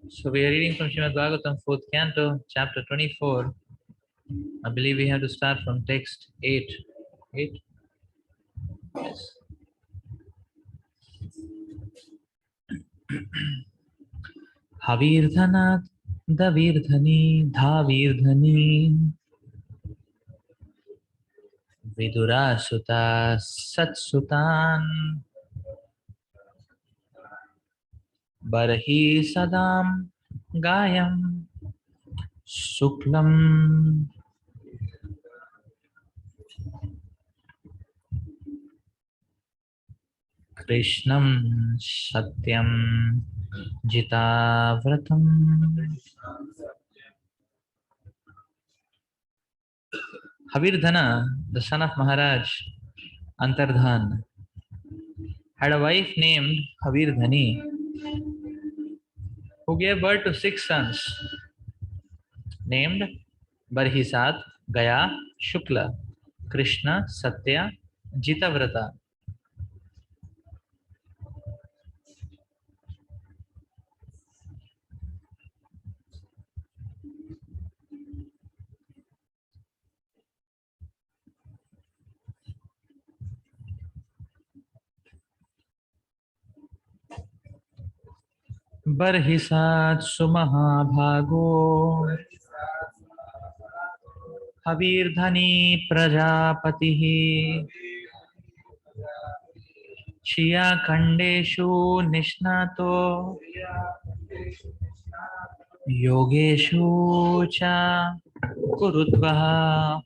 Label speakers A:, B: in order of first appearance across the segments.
A: So we are reading from Srimad Bhagwatam, 4th Canto, chapter 24. I believe we have to start from text 8. 8? Yes. Havirdhanat Davirdhani Dhavirdhani Vidurasuta Satsutan Barhi Sadam Gayam Suklam Krishnam Satyam Jitavratam. Havirdhana, the son of Maharaj Antardhan, had a wife named Havirdhani, who gave birth to 6 sons named Barhisat, Gaya, Shukla, Krishna, Satya, Jitavrata. Barhisat Sumahabhago Havirdhani Prajapatihi Shya Khandeshu Nishnato Yogeshu Cha Kurudvaha.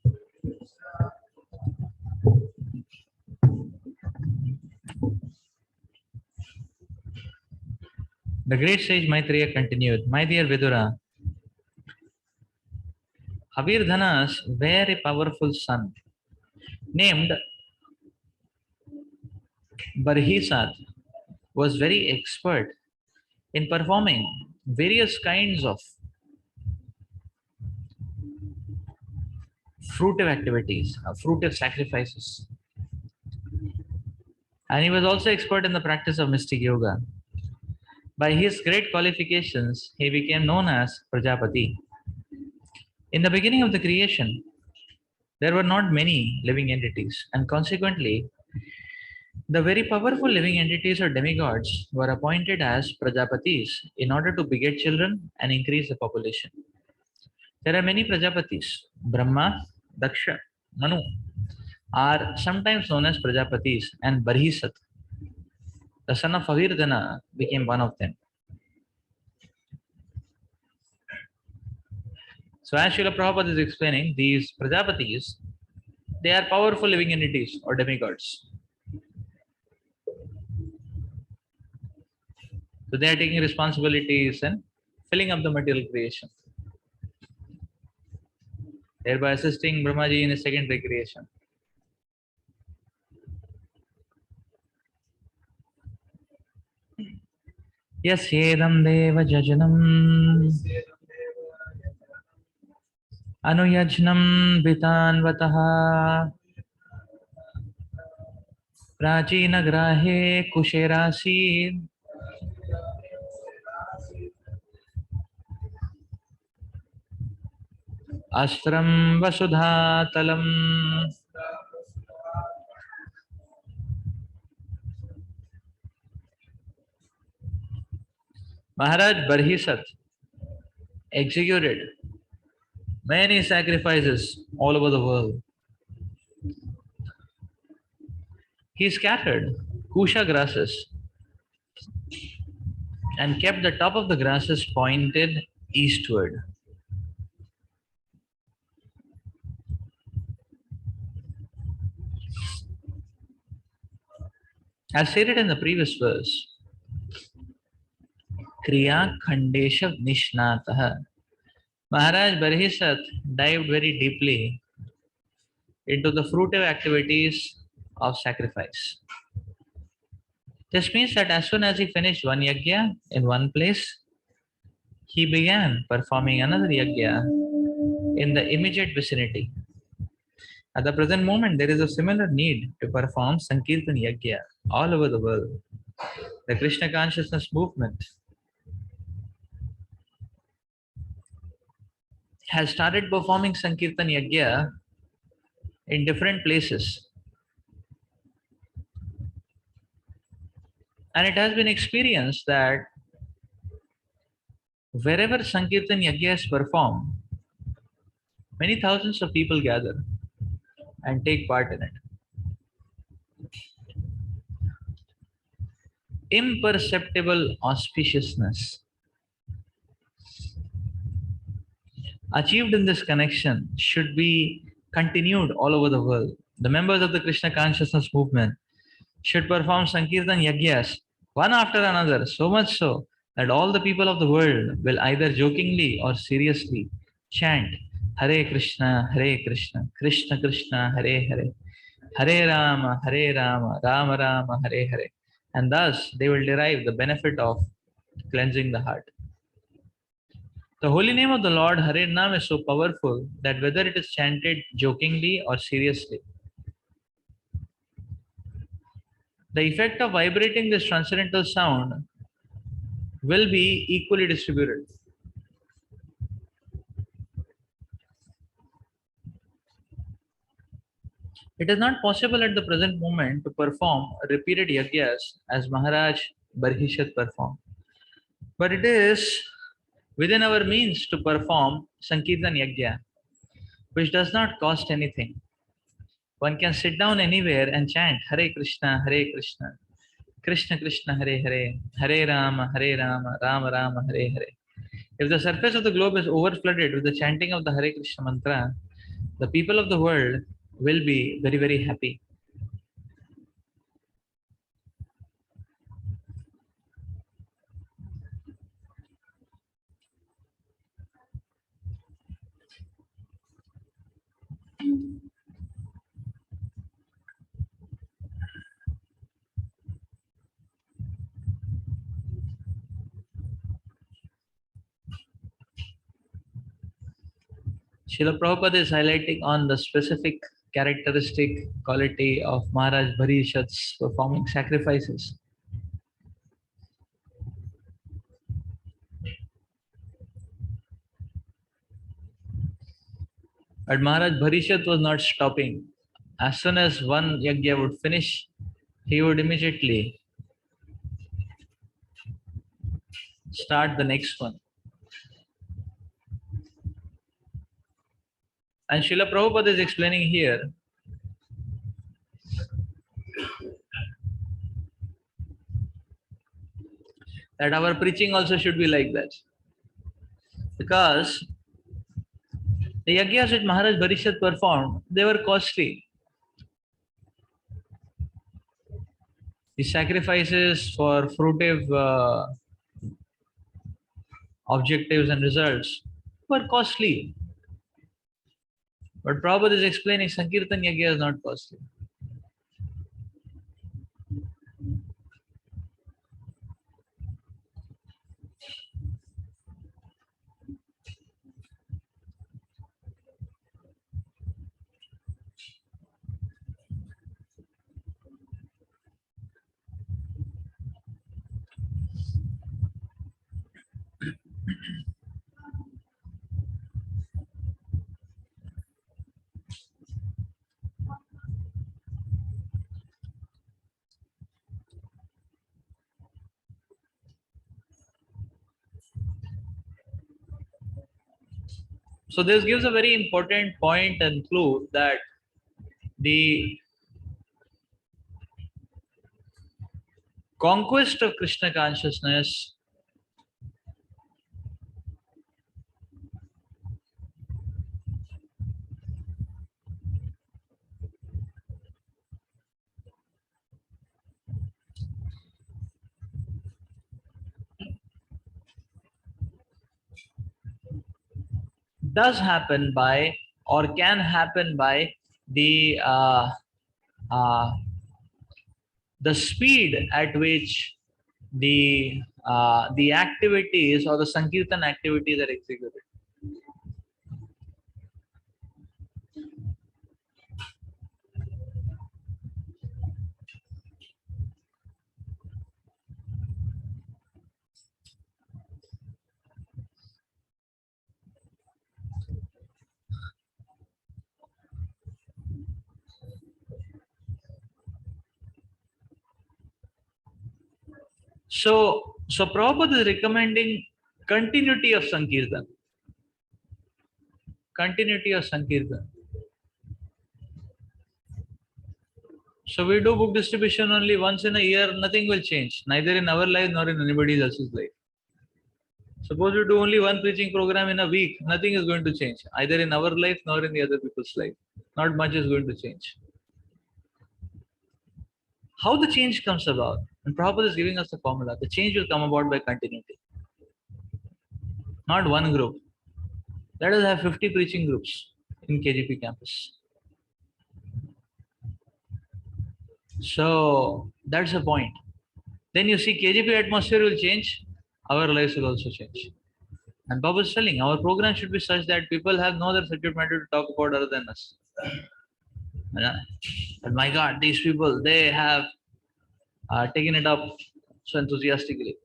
A: The great sage Maitreya continued, My dear Vidura, Havirdhana's very powerful son named Barhisat was very expert in performing various kinds of fruitive activities, fruitive sacrifices. And he was also expert in the practice of mystic yoga. By his great qualifications, he became known as Prajapati. In the beginning of the creation, there were not many living entities, and consequently, the very powerful living entities or demigods were appointed as Prajapatis in order to beget children and increase the population. There are many Prajapatis. Brahma, Daksha, Manu are sometimes known as Prajapatis, and Barhisat, the son of Havirdhana, became one of them. So as Srila Prabhupada is explaining, these Prajapatis, they are powerful living entities or demigods. So they are taking responsibilities and filling up the material creation, thereby assisting Brahmaji in his secondary creation. Yasyedam deva jajanam anuyajnam vitanvataha prachina grahe kusherasi astram vasudhatalam. Maharaj Barhisat executed many sacrifices all over the world. He scattered kusha grasses and kept the top of the grasses pointed eastward. As stated in the previous verse, Kriya Khandesha Nishnataha. Maharaj Barhisat dived very deeply into the fruitive activities of sacrifice. This means that as soon as he finished one yajna in one place, he began performing another yajna in the immediate vicinity. At the present moment, there is a similar need to perform Sankirtan yajna all over the world. the Krishna consciousness movement has started performing Sankirtan Yajna in different places. And it has been experienced that wherever Sankirtan Yajna is performed, many thousands of people gather and take part in it. Imperceptible auspiciousness achieved in this connection should be continued all over the world. The members of the Krishna consciousness movement should perform Sankirtan Yajnas one after another, so much so that all the people of the world will either jokingly or seriously chant Hare Krishna, Krishna Krishna, Hare Hare, Hare Rama, Rama Rama, Hare Hare. And thus they will derive the benefit of cleansing the heart. The holy name of the Lord Hare Nam is so powerful that whether it is chanted jokingly or seriously, the effect of vibrating this transcendental sound will be equally distributed. It is not possible at the present moment to perform repeated yajnas as Maharaj Barhisat performed, but it is within our means to perform Sankirtan Yajna, which does not cost anything. One can sit down anywhere and chant Hare Krishna, Krishna Krishna, Hare Rama, Rama Rama, Hare Hare. If the surface of the globe is overflooded with the chanting of the Hare Krishna mantra, the people of the world will be very, very happy. Srila Prabhupada is highlighting on the specific characteristic quality of Maharaj Bharishat's performing sacrifices. But Maharaj Bharishat was not stopping. As soon as one yajna would finish, he would immediately start the next one. And Srila Prabhupada is explaining here that our preaching also should be like that. Because the yajnas which Maharaj Bharishat performed, they were costly. The sacrifices for fruitive objectives and results were costly. But Prabhupada is explaining Sankirtan Yajna is not costly. So this gives a very important point and clue that the conquest of Krishna consciousness does happen by or can happen by the uh, the speed at which the activities or the Sankirtan activities are executed. So Prabhupada is recommending continuity of Sankirtan. Continuity of Sankirtan. So we do book distribution only once in a year, nothing will change, neither in our life nor in anybody else's life. Suppose we do only one preaching program in a week, nothing is going to change, either in our life nor in the other people's life. Not much is going to change. How the change comes about? And Prabhupada is giving us the formula. The change will come about by continuity. Not one group. Let us have 50 preaching groups in KGP campus. So that's the point. Then you see KGP atmosphere will change, our lives will also change. And Baba is telling our program should be such that people have no other subject matter to talk about other than us. And my God, these people, they have taken it up so enthusiastically.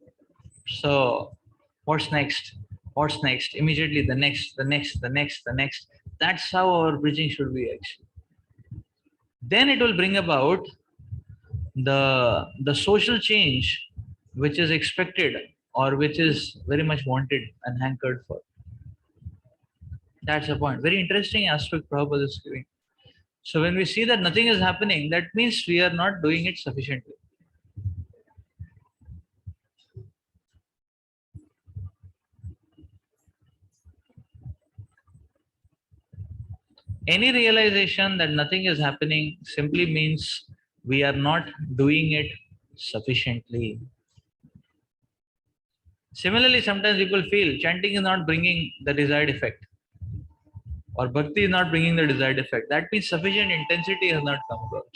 A: So what's next? What's next? Immediately the next, the next, the next, the next. That's how our preaching should be actually. Then it will bring about the social change which is expected or which is very much wanted and hankered for. That's the point. Very interesting aspect Prabhupada is giving. So when we see that nothing is happening, that means we are not doing it sufficiently. Any realization that nothing is happening simply means we are not doing it sufficiently. Similarly, sometimes people feel chanting is not bringing the desired effect, or bhakti is not bringing the desired effect. That means sufficient intensity has not come about.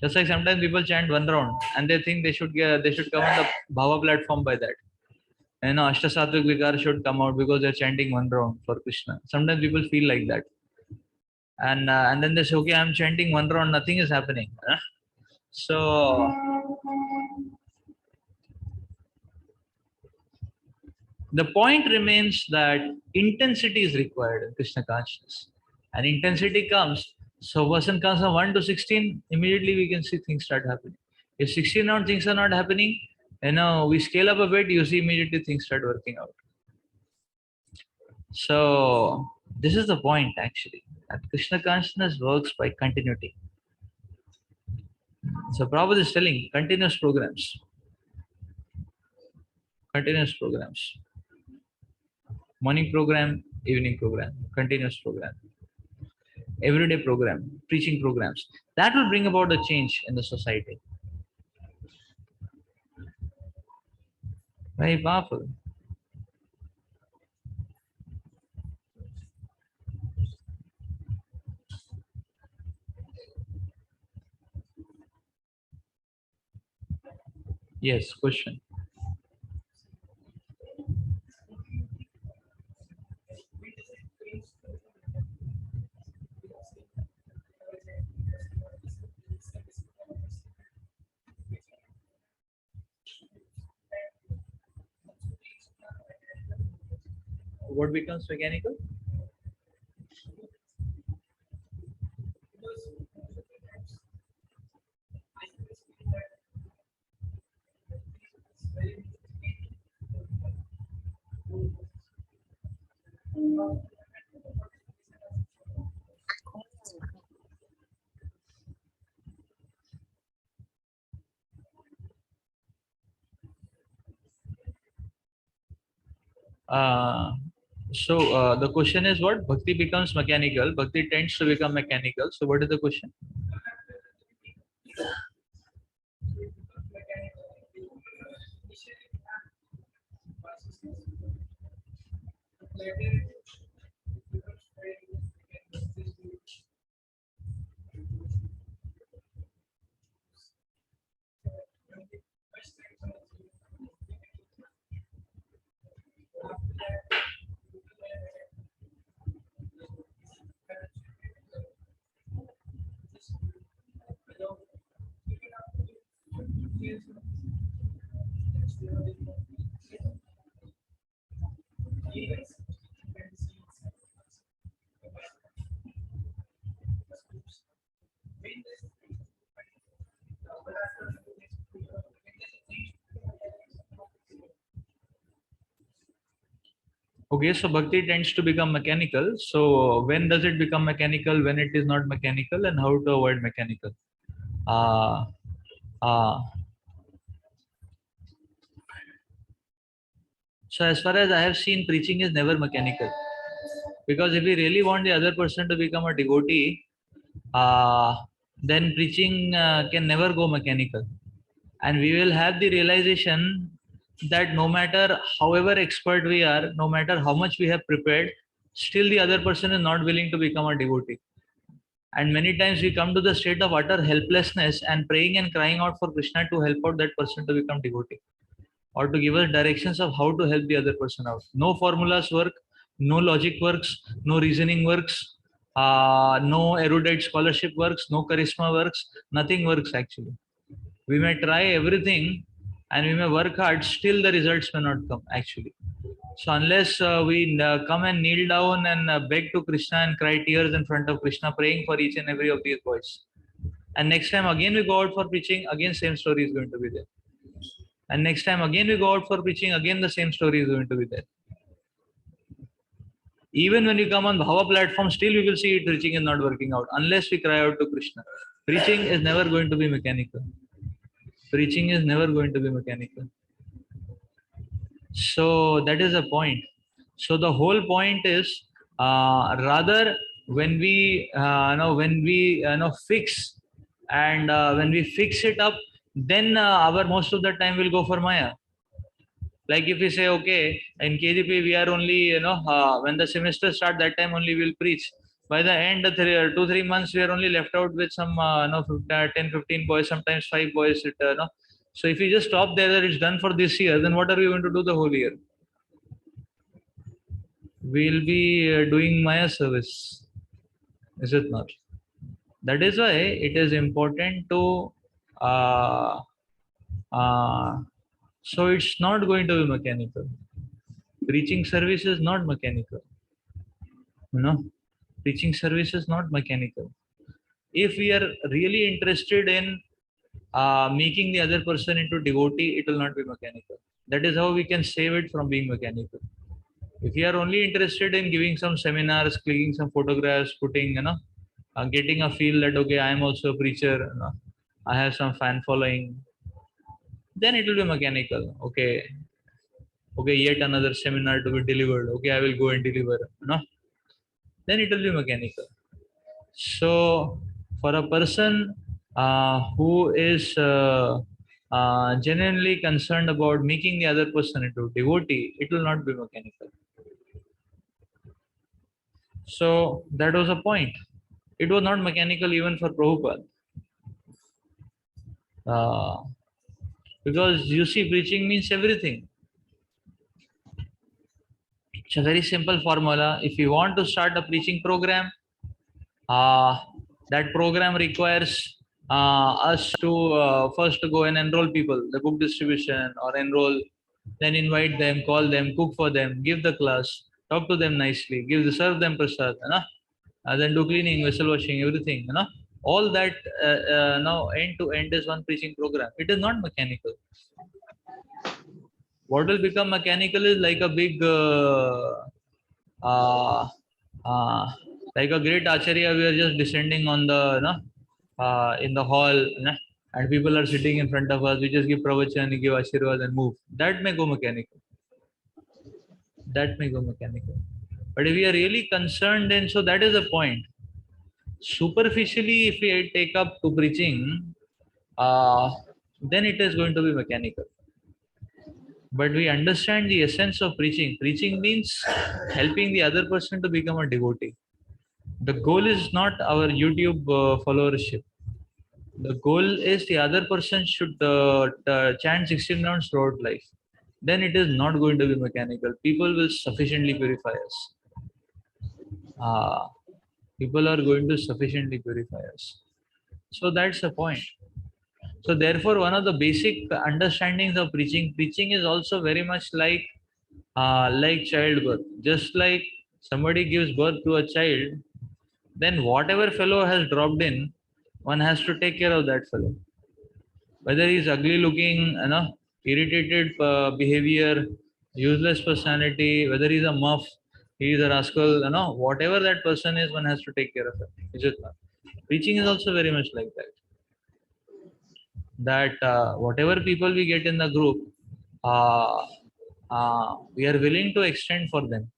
A: Just like sometimes people chant one round and they think they should come on the bhava platform by that. You know, Ashtasattvic Vikar should come out because they're chanting one round for Krishna. Sometimes people feel like that. And then they say, okay, I'm chanting one round, nothing is happening. Huh? So the point remains that intensity is required in Krishna consciousness. And intensity comes. So person comes from 1 to 16, immediately we can see things start happening. If 16 round things are not happening, you know, we scale up a bit, you see immediately things start working out. So this is the point actually. That Krishna consciousness works by continuity. So Prabhupada is telling continuous programs. Continuous programs. Morning program, evening program, continuous program, everyday program, preaching programs. That will bring about a change in the society. Very powerful. Yes, question. What becomes mechanical? The question is what? Bhakti becomes mechanical. Bhakti tends to become mechanical. So what is the question? Okay, so bhakti tends to become mechanical. So when does it become mechanical? When it is not mechanical, and how to avoid mechanical? Uh, uh, so as far as I have seen, preaching is never mechanical. Because if we really want the other person to become a devotee, uh, then preaching can never go mechanical. And we will have the realization that no matter however expert we are, no matter how much we have prepared, still the other person is not willing to become a devotee. And many times we come to the state of utter helplessness and praying and crying out for Krishna to help out that person to become devotee, or to give us directions of how to help the other person out. No formulas work, no logic works, no reasoning works, no erudite scholarship works, no charisma works, nothing works actually. We may try everything and we may work hard, still the results may not come actually. So unless we come and kneel down and beg to Krishna and cry tears in front of Krishna, praying for each and every of these boys, and next time again we go out for preaching, again same story is going to be there. And next time again we go out for preaching, again the same story is going to be there. Even when you come on Bhava platform, still we will see it preaching is not working out unless we cry out to Krishna. Preaching is never going to be mechanical. Preaching is never going to be mechanical. So that is the point. So the whole point is rather when we when we fix and when we fix it up, then our most of the time will go for Maya. Like if we say, okay, in KGP we are only, when the semester start, that time only we'll preach. By the end of 2-3 months, we are only left out with some 10-15 boys, sometimes 5 boys. So if you just stop there that it's done for this year, then what are we going to do the whole year? We'll be doing Maya service, is it not? That is why it is important to uh, uh, so it's not going to be mechanical. Preaching service is not mechanical. Preaching service is not mechanical. If we are really interested in making the other person into devotee, it will not be mechanical. That is how we can save it from being mechanical. If you are only interested in giving some seminars, clicking some photographs, putting, getting a feel that okay, I am also a preacher, I have some fan following, then it will be mechanical. Okay, yet another seminar to be delivered. Okay, I will go and deliver. Then it will be mechanical. So, for a person who is genuinely concerned about making the other person into devotee, it will not be mechanical. So, that was a point. It was not mechanical even for Prabhupada. Because you see, preaching means everything. It's a very simple formula. If you want to start a preaching program, that program requires us to first go and enroll people, the book distribution, or enroll, then invite them, call them, cook for them, give the class, talk to them nicely, serve them prasad, then do cleaning, vessel washing, everything, all that now end to end is one preaching program. It is not mechanical. What will become mechanical is like a big uh, uh, like a great acharya, we are just descending on the in the hall, and people are sitting in front of us. We just give pravachan, give ashirwad and move. That may go mechanical. That may go mechanical. But if we are really concerned, then so that is the point. Superficially, if we take up to preaching, then it is going to be mechanical. But we understand the essence of preaching. Preaching means helping the other person to become a devotee. The goal is not our YouTube followership. The goal is the other person should chant 16 rounds throughout life. Then it is not going to be mechanical. People will sufficiently purify us. People are going to sufficiently purify us. So that's the point. So therefore, one of the basic understandings of preaching is also very much like childbirth. Just like somebody gives birth to a child, then whatever fellow has dropped in, one has to take care of that fellow. Whether he's ugly looking, irritated behavior, Useless personality, whether he's a muff, he is a rascal, whatever that person is, one has to take care of it. Is it not? Preaching is also very much like that. That whatever people we get in the group, uh, we are willing to extend for them.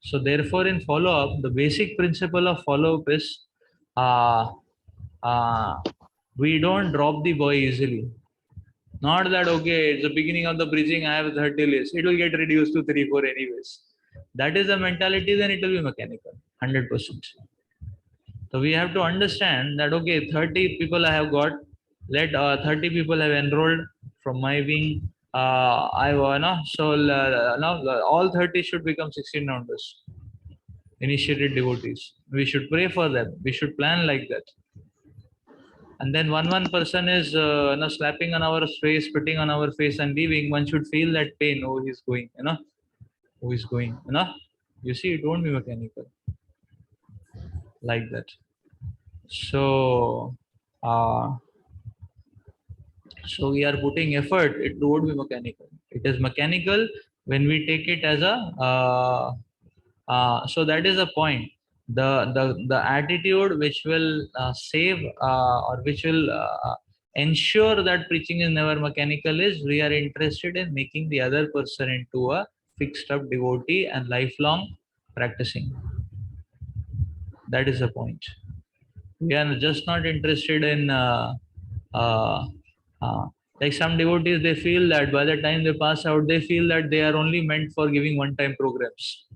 A: So therefore, in follow-up, the basic principle of follow-up is uh, uh, we don't drop the boy easily. Not that, okay, it's the beginning of the preaching, I have 30 lists. It will get reduced to 3, 4 anyways. That is the mentality, then it will be mechanical, 100%. So we have to understand that, okay, 30 people I have got, let 30 people have enrolled from my wing. All 30 should become 16 rounders, initiated devotees. We should pray for them. We should plan like that. And then one person is slapping on our face, spitting on our face and leaving. One should feel that pain. Oh, he's going, who is going, You see, it won't be mechanical like that. So, so we are putting effort. It won't be mechanical. It is mechanical when we take it as a. So that is the point. The attitude which will save or which will ensure that preaching is never mechanical is we are interested in making the other person into a fixed up devotee and lifelong practicing. That is the point. We are just not interested in uh, like some devotees, they feel that by the time they pass out, they feel that they are only meant for giving one-time programs.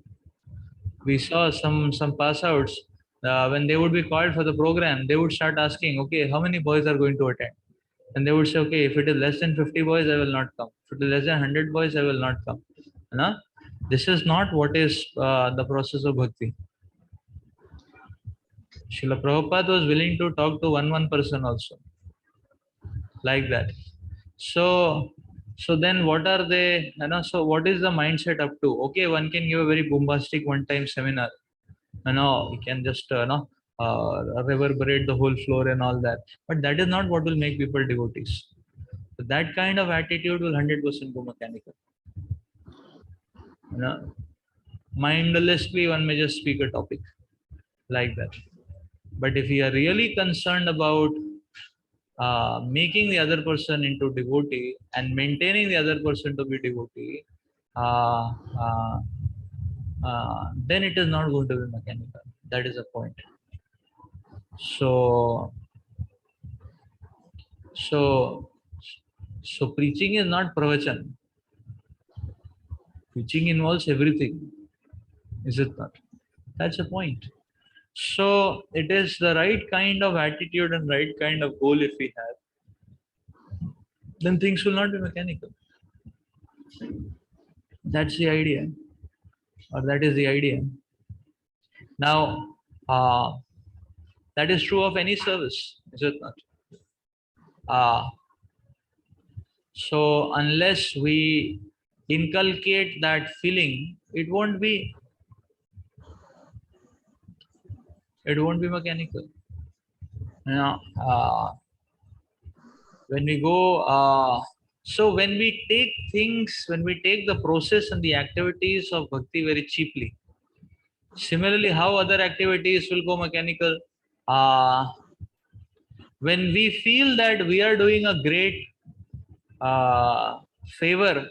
A: We saw some pass outs, when they would be called for the program, they would start asking, okay, how many boys are going to attend? And they would say, okay, if it is less than 50 boys, I will not come. If it is less than 100 boys, I will not come. This is not what is the process of bhakti. Srila Prabhupada was willing to talk to one person also, like that. So then what are they, so what is the mindset up to? Okay, one can give a very bombastic one-time seminar. You can just reverberate the whole floor and all that. But that is not what will make people devotees. So that kind of attitude will 100% go mechanical. Mindlessly, one may just speak a topic like that. But if we are really concerned about making the other person into devotee and maintaining the other person to be devotee, uh, uh, then it is not going to be mechanical. That is the point. So preaching is not pravachan. Preaching involves everything, is it not? That's the point. So it is the right kind of attitude and right kind of goal if we have, then things will not be mechanical. That's the idea, or that is the idea. Now, that is true of any service, is it not? So unless we inculcate that feeling, it won't be mechanical. When we go, so when we take things, when we take the process and the activities of bhakti very cheaply, similarly, how other activities will go mechanical? When we feel that we are doing a great favor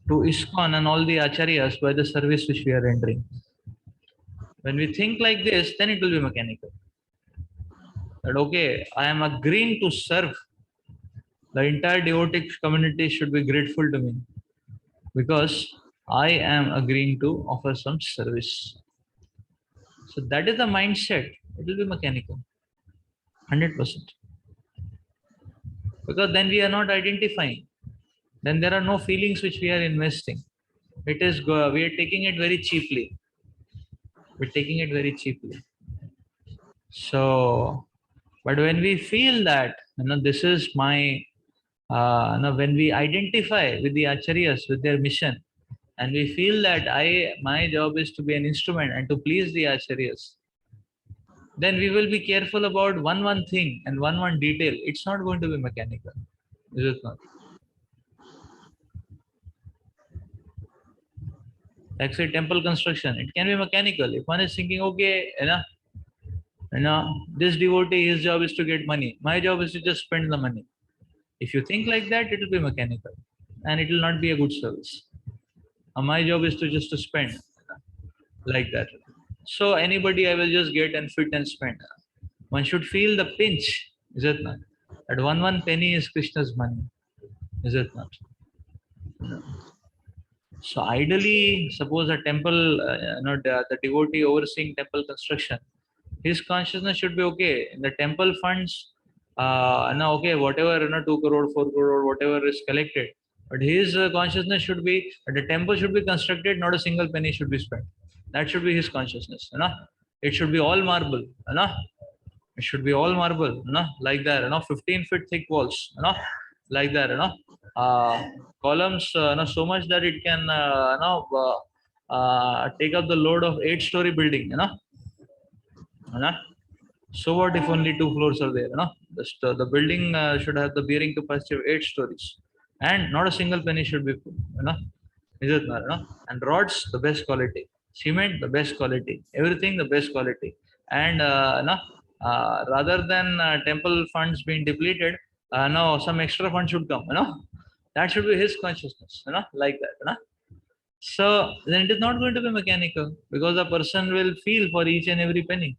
A: to ISKCON and all the acharyas by the service which we are rendering. When we think like this, then it will be mechanical. That okay, I am agreeing to serve. The entire devotee community should be grateful to me because I am agreeing to offer some service. So that is the mindset. It will be mechanical, 100%. Because then we are not identifying. Then there are no feelings which we are investing. It is we are taking it very cheaply. We're taking it very cheaply. So, but when we feel that this is my, when we identify with the acharyas, with their mission, and we feel that my job is to be an instrument and to please the acharyas, then we will be careful about one thing and one detail. It's not going to be mechanical, is it not? Like say temple construction, it can be mechanical. If one is thinking, okay, this devotee, his job is to get money. My job is to just spend the money. If you think like that, it will be mechanical, and it will not be a good service. My job is to just to spend like that. So anybody I will just get and fit and spend. One should feel the pinch, is it not? That one penny is Krishna's money, is it not? No. So ideally, suppose a temple, the devotee overseeing temple construction, his consciousness should be okay. In the temple funds, now okay, whatever 2 crore, 4 crore, whatever is collected, but his consciousness should be that the temple should be constructed, not a single penny should be spent. That should be his consciousness. It should be all marble. It should be all marble, like that, 15 feet thick walls, like that, columns, so much that it can, take up the load of 8-story building, you know. So what if only 2 floors are there, the building should have the bearing capacity of 8 stories, and not a single penny should be put, is it not, and rods, the best quality, cement, the best quality, everything, the best quality, and rather than temple funds being depleted, no, some extra fund should come, that should be his consciousness, like that, so then it is not going to be mechanical, because the person will feel for each and every penny.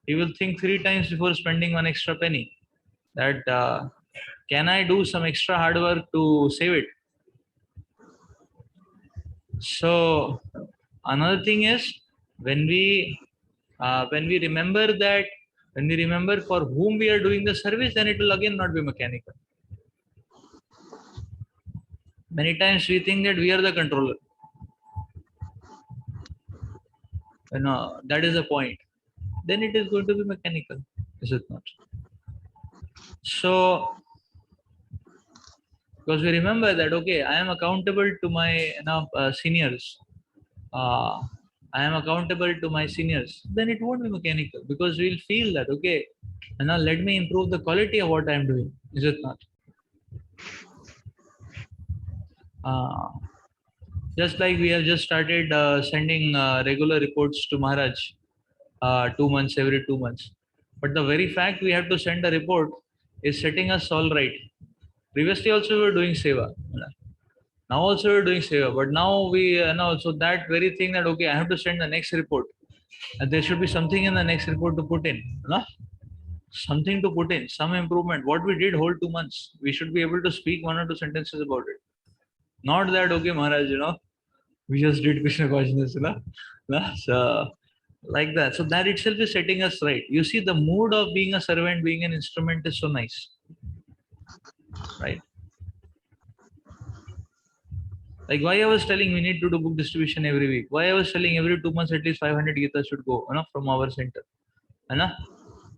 A: He will think 3 times before spending one extra penny. That can I do some extra hard work to save it? So another thing is, when we remember that, when we remember for whom we are doing the service, then it will again not be mechanical. Many times we think that we are the controller. That is the point. Then it is going to be mechanical, is it not? So, because we remember that, okay, I am accountable to my seniors. I am accountable to my seniors. Then it won't be mechanical, because we'll feel that, okay, now let me improve the quality of what I am doing. Is it not? Uh, just like we have just started sending regular reports to Maharaj, 2 months, every 2 months. But the very fact we have to send a report is setting us all right. Previously also we were doing seva. Now also we're doing seva, but now we know, so that very thing that, okay, I have to send the next report, and there should be something in the next report to put in, something to put in, some improvement. What we did whole 2 months, we should be able to speak 1 or 2 sentences about it. Not that, okay, Maharaj, we just did Krishna consciousness, so like that. So that itself is setting us right. You see, the mood of being a servant, being an instrument is so nice, right? Like why I was telling we need to do book distribution every week. Why I was telling every 2 months at least 500 Gita should go, from our center,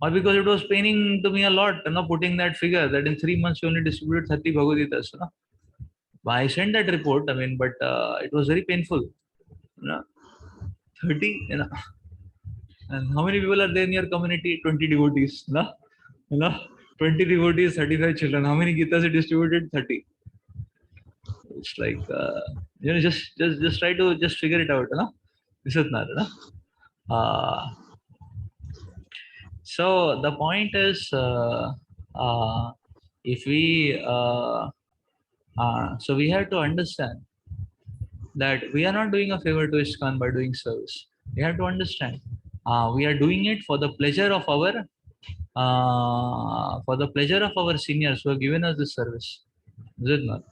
A: or because it was paining to me a lot, putting that figure that in 3 months you only distributed 30 Bhagavad-gitas, I sent that report, but it was very painful, 30, and how many people are there in your community? 20 devotees, you know, 20 devotees, 35 children. How many Gitas are distributed? 30. It's like, just try to just figure it out, This is not, so the point is, if we, so we have to understand that we are not doing a favor to ISKCON by doing service. We have to understand, we are doing it for the pleasure of our seniors who have given us this service. Is it not?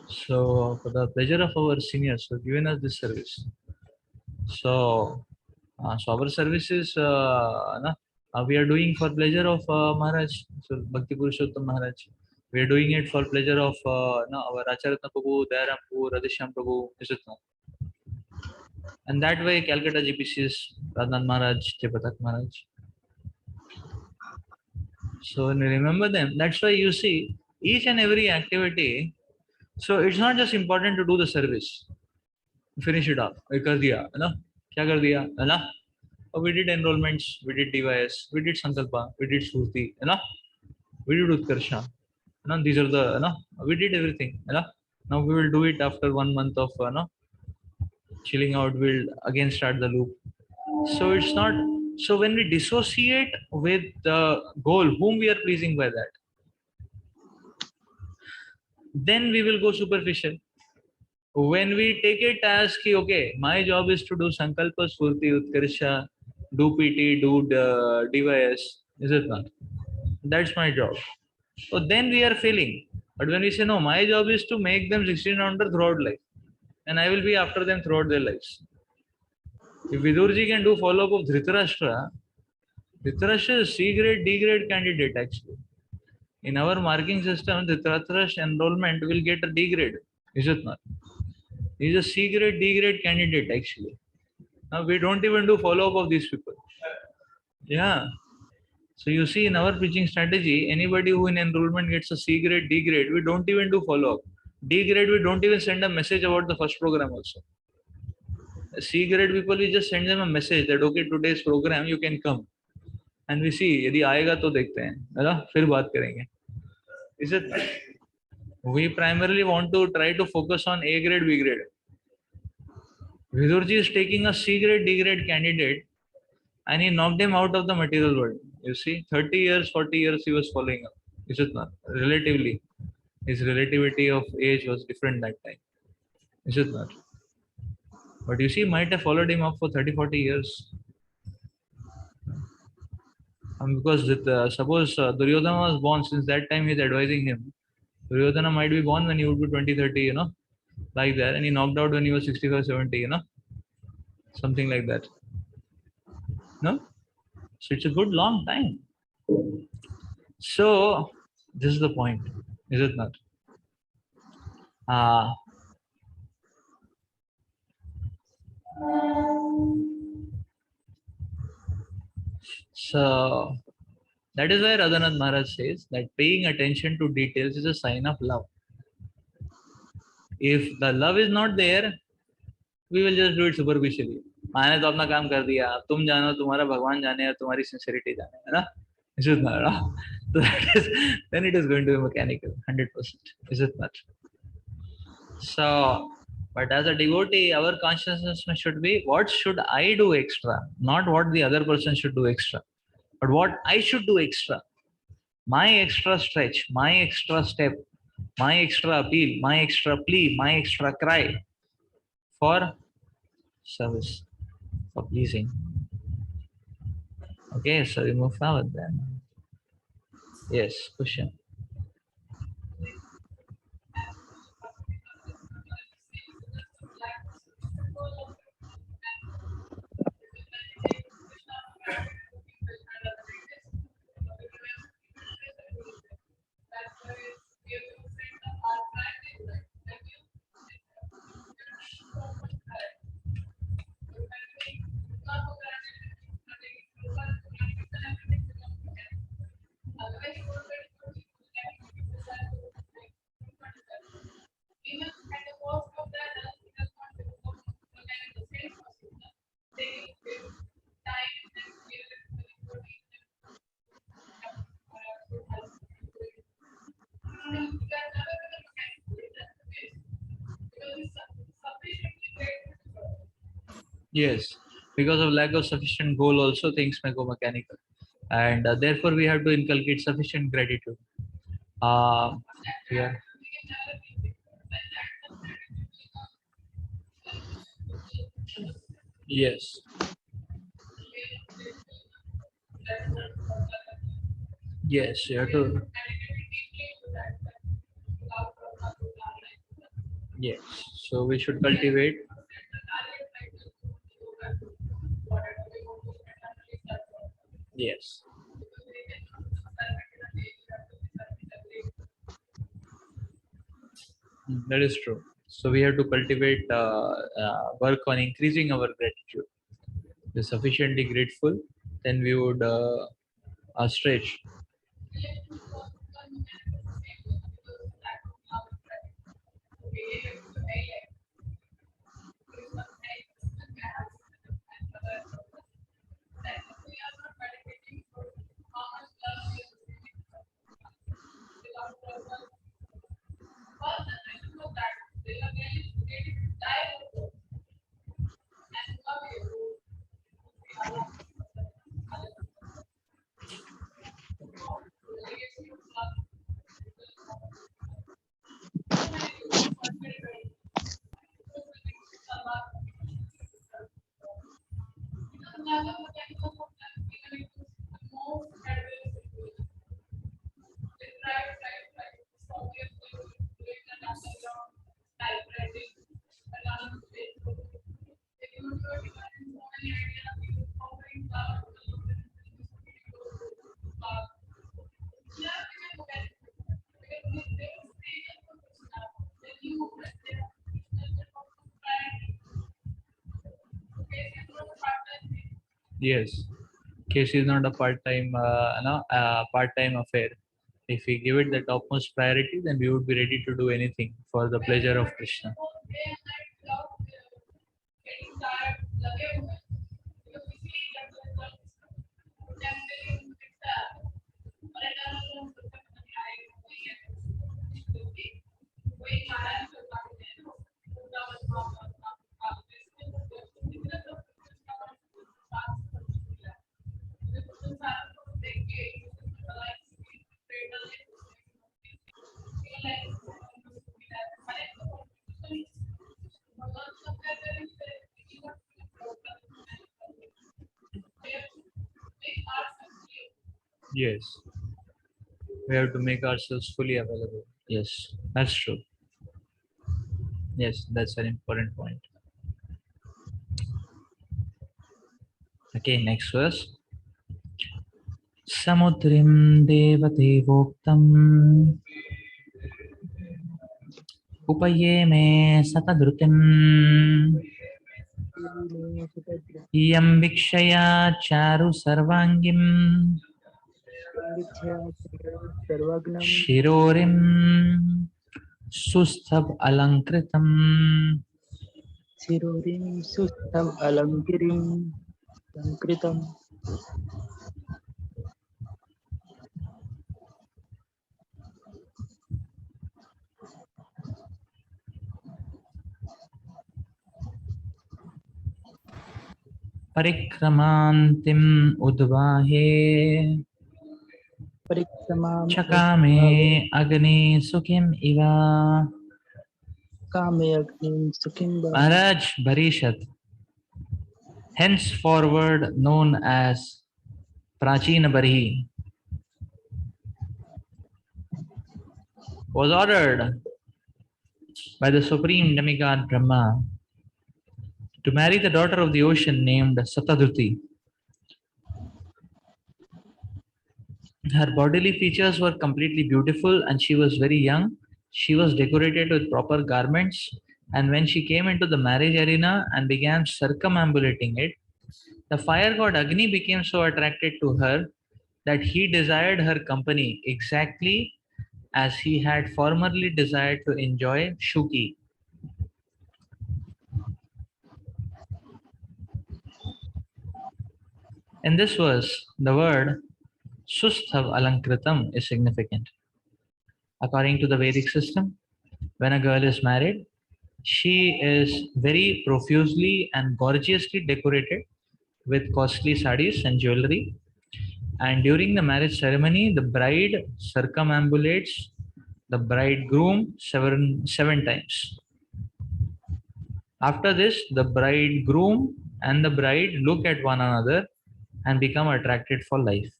A: So for the pleasure of our seniors who have given us this service. So, our services, we are doing for pleasure of Maharaj, so Bhakti Purushottam Maharaj. We are doing it for pleasure of our Acharatna Prabhu, Dayaram Prabhu, Radheshyam Prabhu, is it not? And that way, Calcutta GPCs, Radhan Maharaj, Chepatak Maharaj. So when we remember them, that's why you see each and every activity. So it's not just important to do the service, finish it up. कर दिया, है ना? क्या कर दिया, है ना? We did enrollments, we did DYS, we did Sankalpa, we did Shruti, we did Utkarsha. These are the, we did everything. Now we will do it after 1 month of chilling out will again start the loop. So it's not. So when we dissociate with the goal, whom we are pleasing by that, then we will go superficial. When we take it as ki, okay, my job is to do sankalpa, spurti, utkarsha, do PT, do DYS, is it not? That's my job. So then we are failing. But when we say no, my job is to make them 16 rounder throughout life, and I will be after them throughout their lives. If Vidurji can do follow up of Dhritarashtra, Dhritarashtra is C grade, D grade candidate actually. In our marking system, Dhritarashtra's enrollment will get a D grade, is it not? He is a C grade, D grade candidate actually. Now we don't even do follow up of these people. Yeah. So you see, in our preaching strategy, anybody who in enrollment gets a C grade, D grade, we don't even do follow up. D grade, we don't even send a message about the first program also. C grade people, we just send them a message that okay, today's program you can come, and we see यदि आएगा तो देखते हैं, है ना? फिर बात करेंगे. Is it? We primarily want to try to focus on A grade, B grade. Vidurji is taking a C grade, D grade candidate, and he knocked him out of the material world. You see, 30 years, 40 years he was following up. Is it not? Relatively, his relativity of age was different that time. Is it not? But you see, might have followed him up for 30, 40 years. Because suppose Duryodhana was born, since that time he's advising him. Duryodhana might be born when he would be 20, 30, like that, and he knocked out when he was 65, 70, something like that. No? So it's a good long time. So this is the point, is it not? So that is why Radhanath Maharaj says that paying attention to details is a sign of love. If the love is not there, we will just do it superficially. मैंने तो अपना काम कर दिया, तुम जानो, तुम्हारा भगवान जाने, और तुम्हारी sincerity जाने, है ना? Is it not? So that is, then it is going to be mechanical, 100%. Is it not? So, but as a devotee, our consciousness should be, what should I do extra? Not what the other person should do extra, but what I should do extra. My extra stretch, my extra step, my extra appeal, my extra plea, my extra cry for service, for pleasing. Okay, so we move forward then. Yes, question. Yes, because of lack of sufficient goal, also things may go mechanical, and therefore we have to inculcate sufficient gratitude. Yeah. Yes. Yes, you have to. Yes. So we should cultivate. Yes. That is true. So we have to cultivate, work on increasing our gratitude. We're sufficiently grateful, then we would stretch. Yes. Case is not a part-time, part-time affair. If we give it the topmost priority, then we would be ready to do anything for the pleasure of Krishna. Yes, we have to make ourselves fully available. Yes, that's true. Yes, that's an important point. Okay, next verse. Samudrim devatevoktam upayeme satadrutim yam vikshaya charu sarvangim
B: सर्वज्ञम
A: shirorim susthab alankritam.
B: शिरोरिं सुस्थम अलंकृतिं अलंकृतम
A: परिक्रमान्तिम उद्वाहे
B: परिक्रमाम
A: चकामे अग्नि सुखिम इवा.
B: कामे अग्निं सुखिं
A: Maharaj Barhisat, henceforward known as Prachina Barhi, was ordered by the supreme demigod Brahma to marry the daughter of the ocean named Satadruti. Her bodily features were completely beautiful and she was very young. She was decorated with proper garments, and when she came into the marriage arena and began circumambulating it, the fire god Agni became so attracted to her that he desired her company exactly as he had formerly desired to enjoy Shuki. In this verse, the word Susthav Alankritam is significant. According to the Vedic system, when a girl is married, she is very profusely and gorgeously decorated with costly sarees and jewelry. And during the marriage ceremony, the bride circumambulates the bridegroom seven times. After this, the bridegroom and the bride look at one another and become attracted for life.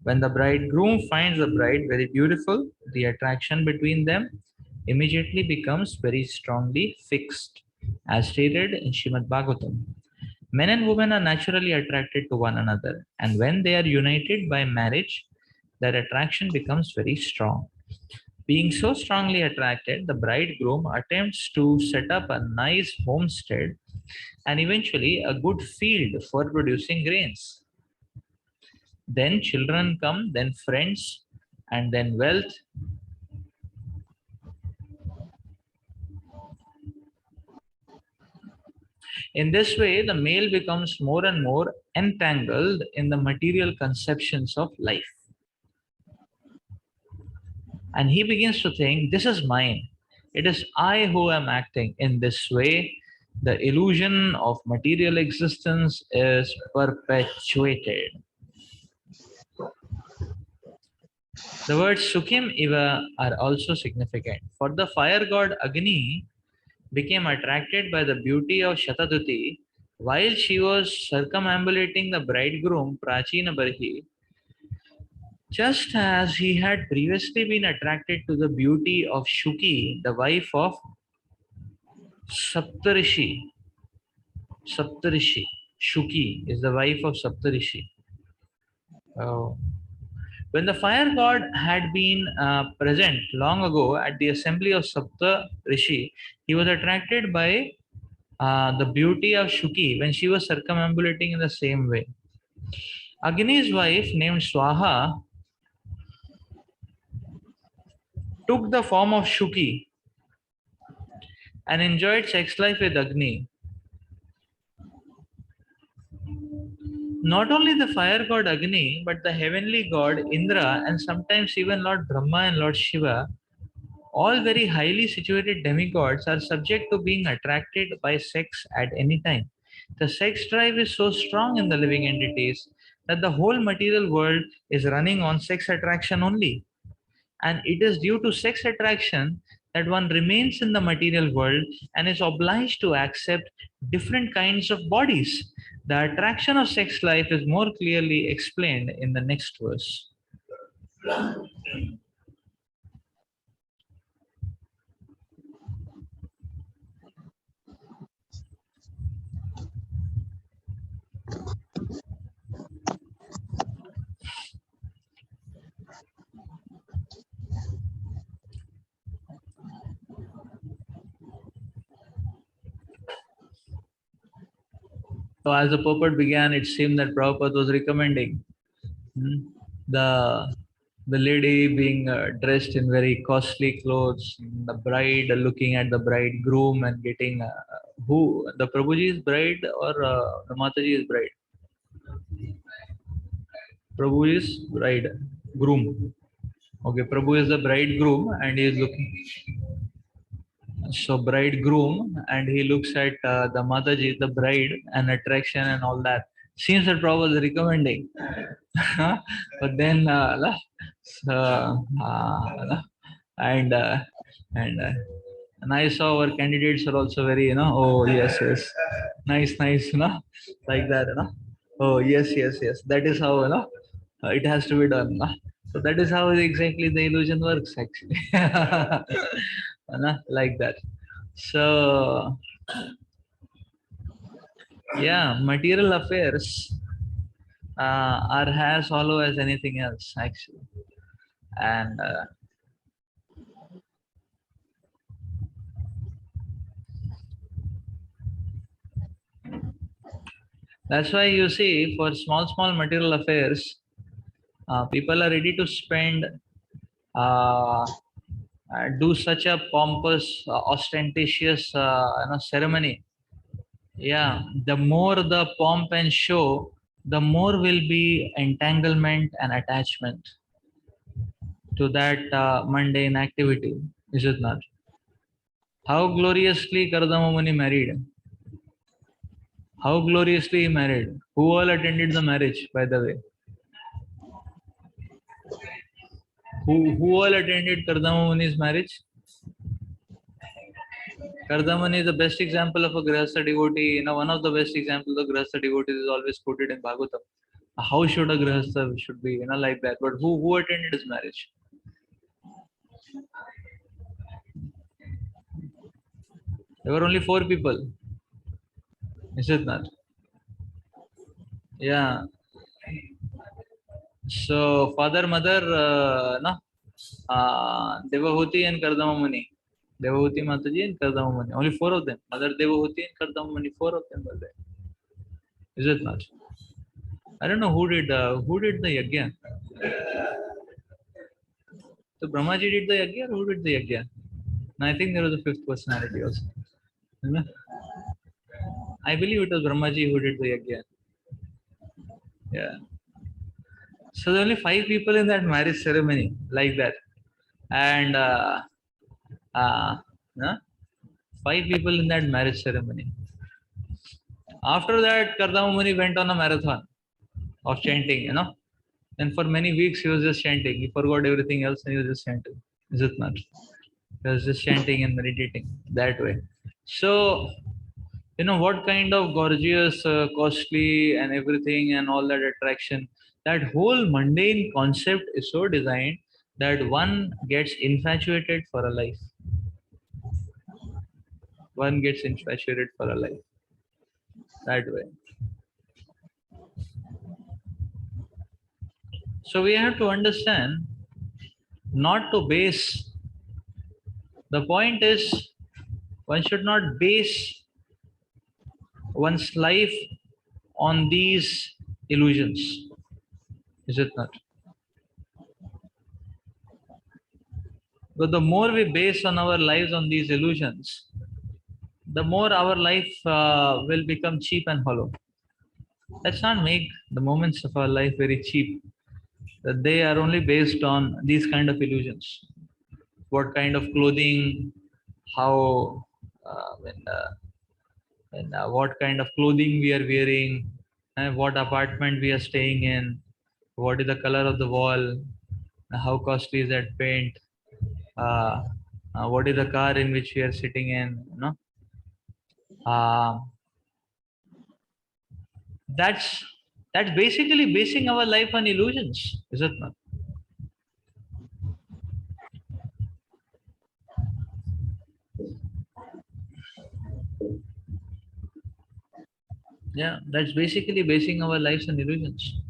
A: When the bridegroom finds the bride very beautiful, the attraction between them immediately becomes very strongly fixed, as stated in Srimad Bhagwatam. Men and women are naturally attracted to one another, and when they are united by marriage, their attraction becomes very strong. Being so strongly attracted, the bridegroom attempts to set up a nice homestead and eventually a good field for producing grains. Then children come, then friends, and then wealth. In this way, the male becomes more and more entangled in the material conceptions of life. And he begins to think, this is mine. It is I who am acting. In this way, the illusion of material existence is perpetuated. The words Sukhim Iva are also significant. For the fire god Agni became attracted by the beauty of Shataduti while she was circumambulating the bridegroom Prachina Barhi, just as he had previously been attracted to the beauty of Shuki, the wife of Saptarishi. Saptarishi. Shuki is the wife of Saptarishi. Oh. When the fire god had been present long ago at the assembly of Sapta Rishi, he was attracted by the beauty of Shuki when she was circumambulating in the same way. Agni's wife, named Swaha, took the form of Shuki and enjoyed sex life with Agni. Not only the fire god Agni, but the heavenly god Indra, and sometimes even Lord Brahma and Lord Shiva, all very highly situated demigods, are subject to being attracted by sex at any time. The sex drive is so strong in the living entities that the whole material world is running on sex attraction only. And it is due to sex attraction that one remains in the material world and is obliged to accept different kinds of bodies. The attraction of sex life is more clearly explained in the next verse. So as the purport began, it seemed that Prabhupada was recommending the lady being dressed in very costly clothes, the bride looking at the bridegroom and getting who the Prabhuji's bride or the Mataji's bride. Prabhu is bride groom. Okay, Prabhu is the bridegroom and he is looking. So bridegroom and he looks at the Mataji, the bride, and attraction and all that. Seems that Prabhu is recommending. But then and uh, and uh, and I saw our candidates are also very, oh yes, yes, nice, like that, oh yes, yes, yes, that is how, it has to be done, so that is how exactly the illusion works actually. Like that. So yeah, material affairs are as hollow as anything else actually, and that's why you see for small material affairs, people are ready to spend, do such a pompous, ostentatious, ceremony. Yeah, the more the pomp and show, the more will be entanglement and attachment to that mundane activity, is it not? How gloriously Kardama Muni married. How gloriously he married. Who all attended the marriage, by the way? Who all attended Kardama Muni's marriage? Kardamani is the best example of a Grihastha devotee. One of the best examples of Grihastha devotees is always quoted in Bhagwatam. How should a Grihastha should be, like that. But who attended his marriage? There were only 4 people. Is it not? Yeah. So father, mother, Devahuti and Kardama Muni. Devahuti Mataji and Kardama Muni. Only 4 of them. Mother Devahuti and Kardama Muni. 4 of them were there. Is it not? I don't know who did the yajna. So Brahmaji did the yajna or who did the yajna? And I think there was a 5th personality also. I believe it was Brahmaji who did the yajna. Yeah. So there were only 5 people in that marriage ceremony, like that. And 5 people in that marriage ceremony. After that, Kardama Muni went on a marathon of chanting, And for many weeks he was just chanting. He forgot everything else and he was just chanting. Is it not? He was just chanting and meditating that way. So What kind of gorgeous, costly, and everything, and all that attraction. That whole mundane concept is so designed that one gets infatuated for a life. One gets infatuated for a life that way. So we have to understand not to base. The point is, one should not base one's life on these illusions. Is it not? But the more we base on our lives on these illusions, the more our life will become cheap and hollow. Let's not make the moments of our life very cheap. That they are only based on these kind of illusions. What kind of clothing, how, what kind of clothing we are wearing, and what apartment we are staying in, what is the color of the wall, how costly is that paint, uh, what is the car in which we are sitting in, uh, that's that's basically basing our life on illusions, is it not? Yeah, that's basically basing our lives on illusions.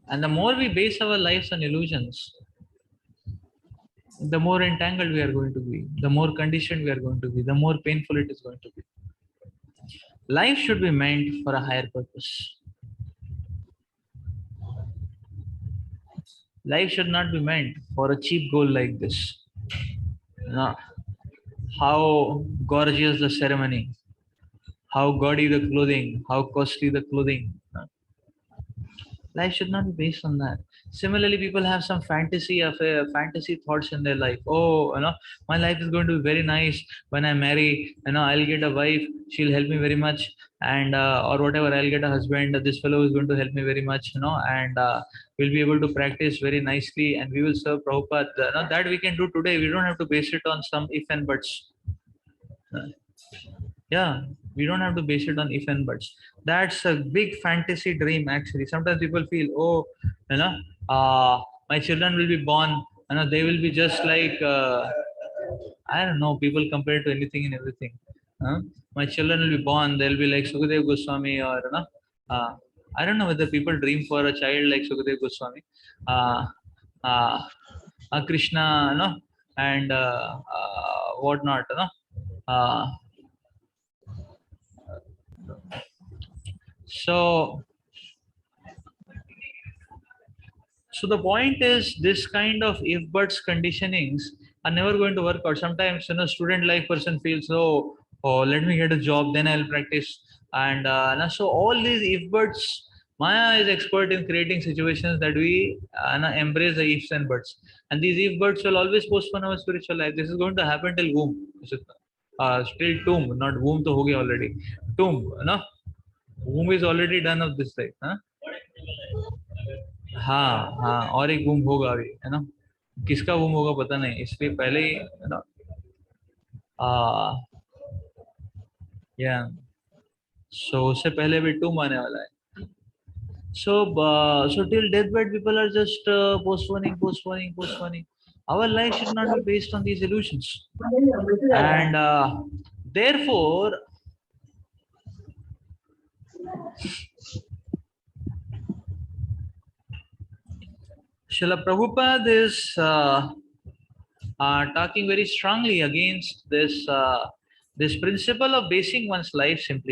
A: And the more we base our lives on illusions, the more entangled we are going to be, the more conditioned we are going to be, the more painful it is going to be. Life should be meant for a higher purpose. Life should not be meant for a cheap goal like this. No. How gorgeous the ceremony, how gaudy the clothing, how costly the clothing. Life should not be based on that. Similarly, people have some fantasy thoughts in their life. Oh, my life is going to be very nice when I marry. I'll get a wife. She'll help me very much, and or whatever. I'll get a husband. This fellow is going to help me very much. And we'll be able to practice very nicely, and we will serve Prabhupada. That we can do today. We don't have to base it on some if and buts. Yeah, we don't have to base it on if and buts. That's a big fantasy dream actually. Sometimes people feel, oh, you know my children will be born, they will be just like, I don't know, people compare to anything and everything. My children will be born, they'll be like Sukadev Goswami, or uh, I don't know whether people dream for a child like Sukadev Goswami, uh, uh, Krishna, and whatnot, uh, so So the point is, this kind of if buts conditionings are never going to work out. Sometimes, student life person feels, oh, let me get a job, then I'll practice. And so all these if buts, Maya is expert in creating situations that we embrace the ifs and buts. And these if buts will always postpone our spiritual life. This is going to happen till womb. Still tomb, not womb to hogi already. Tomb, womb is already done of this life. Huh? हाँ हाँ, और एक boom होगा अभी, है ना? किसका boom होगा पता नहीं, इसलिए पहले ही, है ना? आ या सो उससे पहले भी टूम आने वाला है. So till deathbed people are just postponing. Our life should not be based on these illusions, and therefore Srila Prabhupada is talking very strongly against this principle of basing one's life simply